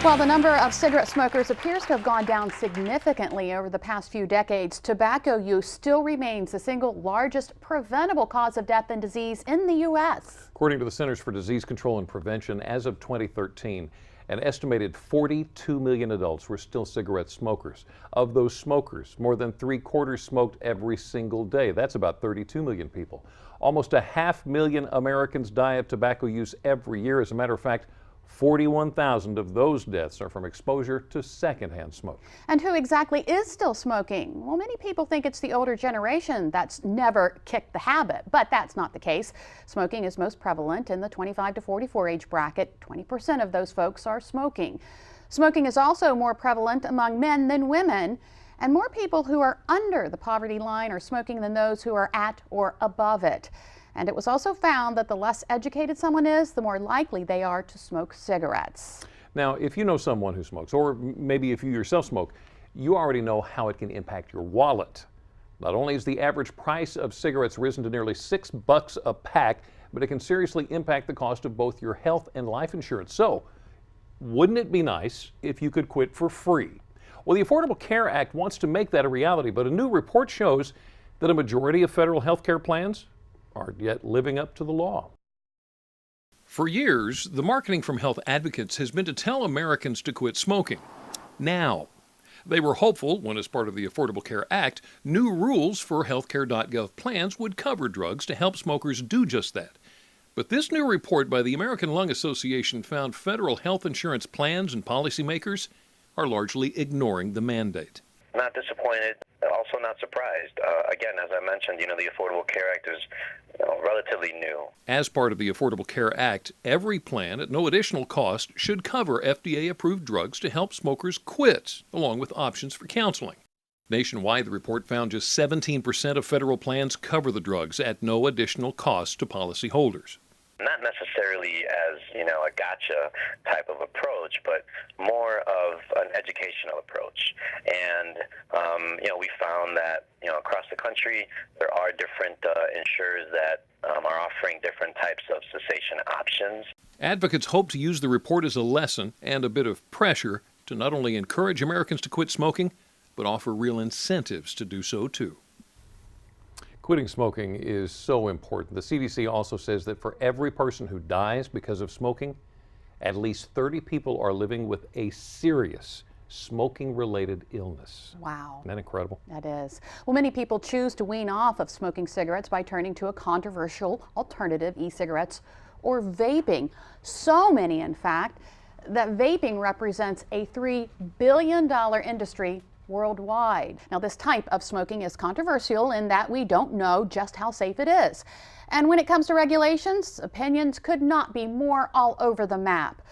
While the number of cigarette smokers appears to have gone down significantly over the past few decades, tobacco use still remains the single largest preventable cause of death and disease in the U.S. According to the Centers for Disease Control and Prevention, as of 2013, an estimated 42 million adults were still cigarette smokers. Of those smokers, more than 3/4 smoked every single day. That's about 32 million people. Almost 500,000 Americans die of tobacco use every year. As a matter of fact, 41,000 of those deaths are from exposure to secondhand smoke. And who exactly is still smoking? Well, many people think it's the older generation that's never kicked the habit, but that's not the case. Smoking is most prevalent in the 25 to 44 age bracket. 20% of those folks are smoking. Smoking is also more prevalent among men than women, and more people who are under the poverty line are smoking than those who are at or above it. And it was also found that the less educated someone is, the more likely they are to smoke cigarettes. Now, if you know someone who smokes, or maybe if you yourself smoke, you already know how it can impact your wallet. Not only has the average price of cigarettes risen to nearly $6 a pack, but it can seriously impact the cost of both your health and life insurance. So, wouldn't it be nice if you could quit for free? Well, the Affordable Care Act wants to make that a reality, but a new report shows that a majority of federal health care plans aren't yet living up to the law. For years, the marketing from health advocates has been to tell Americans to quit smoking. Now, they were hopeful when, as part of the Affordable Care Act, new rules for healthcare.gov plans would cover drugs to help smokers do just that. But this new report by the American Lung Association found federal health insurance plans and policymakers are largely ignoring the mandate. Not disappointed, also not surprised. Again, as I mentioned, the Affordable Care Act is relatively new. As part of the Affordable Care Act, every plan at no additional cost should cover FDA-approved drugs to help smokers quit, along with options for counseling. Nationwide, the report found just 17% of federal plans cover the drugs at no additional cost to policyholders. Not necessarily as, a gotcha type of approach, but more of an educational approach. And, we found that, across the country, there are different insurers that are offering different types of cessation options. Advocates hope to use the report as a lesson and a bit of pressure to not only encourage Americans to quit smoking, but offer real incentives to do so too. Quitting smoking is so important. The CDC also says that for every person who dies because of smoking, at least 30 people are living with a serious smoking-related illness. Wow. Isn't that incredible? That is. Well, many people choose to wean off of smoking cigarettes by turning to a controversial alternative, e-cigarettes or vaping. So many, in fact, that vaping represents a $3 billion industry worldwide. Now, this type of smoking is controversial in that we don't know just how safe it is. And when it comes to regulations, opinions could not be more all over the map.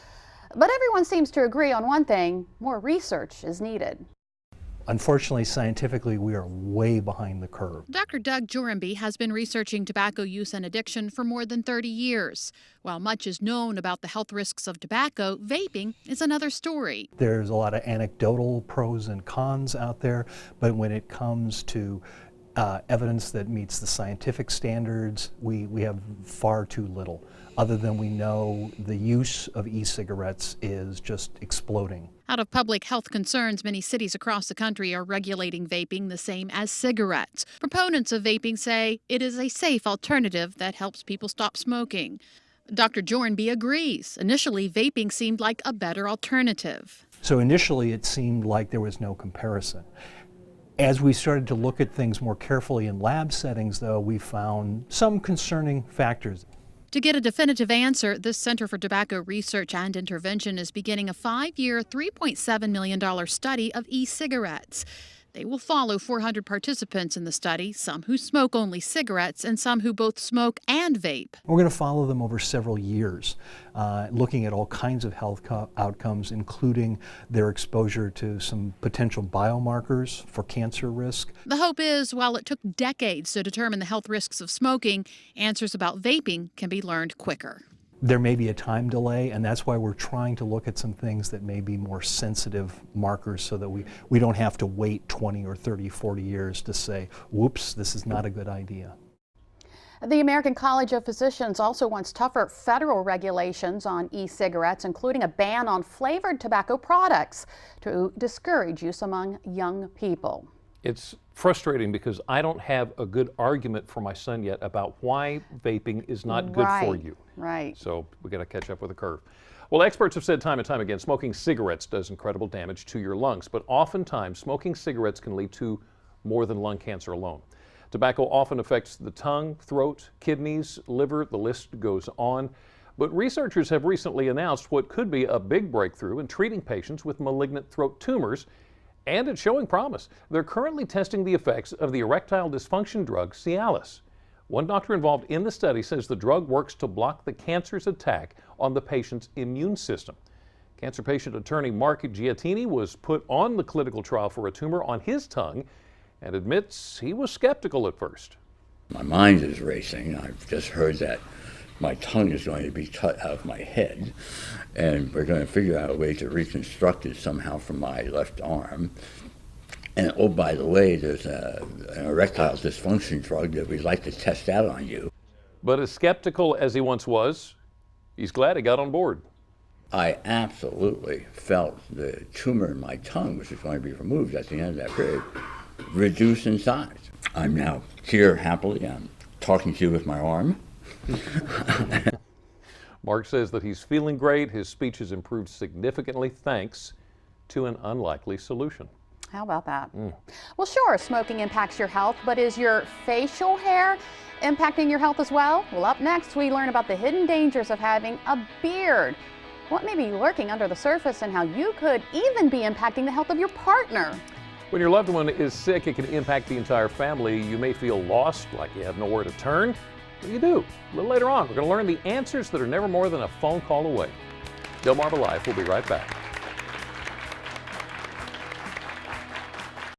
But everyone seems to agree on one thing: more research is needed. Unfortunately, scientifically, we are way behind the curve. Dr. Doug Jorenby has been researching tobacco use and addiction for more than 30 years. While much is known about the health risks of tobacco, vaping is another story. There's a lot of anecdotal pros and cons out there, but when it comes to evidence that meets the scientific standards, we have far too little, other than we know the use of e-cigarettes is just exploding. Out of public health concerns, many cities across the country are regulating vaping the same as cigarettes. Proponents of vaping say it is a safe alternative that helps people stop smoking. Dr. Jorenby agrees. Initially, vaping seemed like a better alternative. So initially, it seemed like there was no comparison. As we started to look at things more carefully in lab settings, though, we found some concerning factors. To get a definitive answer, the Center for Tobacco Research and Intervention is beginning a 5-year, $3.7 million study of e-cigarettes. They will follow 400 participants in the study, some who smoke only cigarettes and some who both smoke and vape. We're going to follow them over several years, looking at all kinds of health outcomes, including their exposure to some potential biomarkers for cancer risk. The hope is, while it took decades to determine the health risks of smoking, answers about vaping can be learned quicker. There may be a time delay, and that's why we're trying to look at some things that may be more sensitive markers so that we don't have to wait 20 or 30, 40 years to say, whoops, this is not a good idea. The American College of Physicians also wants tougher federal regulations on e-cigarettes, including a ban on flavored tobacco products to discourage use among young people. It's frustrating because I don't have a good argument for my son yet about why vaping is not good for you. Right. So we got to catch up with the curve. Well, experts have said time and time again, smoking cigarettes does incredible damage to your lungs, but oftentimes smoking cigarettes can lead to more than lung cancer alone. Tobacco often affects the tongue, throat, kidneys, liver, the list goes on. But researchers have recently announced what could be a big breakthrough in treating patients with malignant throat tumors, and it's showing promise. They're currently testing the effects of the erectile dysfunction drug Cialis. One doctor involved in the study says the drug works to block the cancer's attack on the patient's immune system. Cancer patient attorney Marc Gianttini was put on the clinical trial for a tumor on his tongue and admits he was skeptical at first. My mind is racing. I've just heard that my tongue is going to be cut out of my head, and we're going to figure out a way to reconstruct it somehow from my left arm. And oh, by the way, there's an erectile dysfunction drug that we'd like to test out on you. But as skeptical as he once was, he's glad he got on board. I absolutely felt the tumor in my tongue, which is going to be removed at the end of that period, reduce in size. I'm now here happily. I'm talking to you with my arm. Marc says that he's feeling great. His speech has improved significantly thanks to an unlikely solution. How about that? Well, sure, smoking impacts your health, but is your facial hair impacting your health as well? Well, up next, we learn about the hidden dangers of having a beard, what may be lurking under the surface, and how you could even be impacting the health of your partner. When your loved one is sick, it can impact the entire family. You may feel lost, like you have nowhere to turn. But you do. A little later on, we're going to learn the answers that are never more than a phone call away. Delmarva Live. We'll be right back.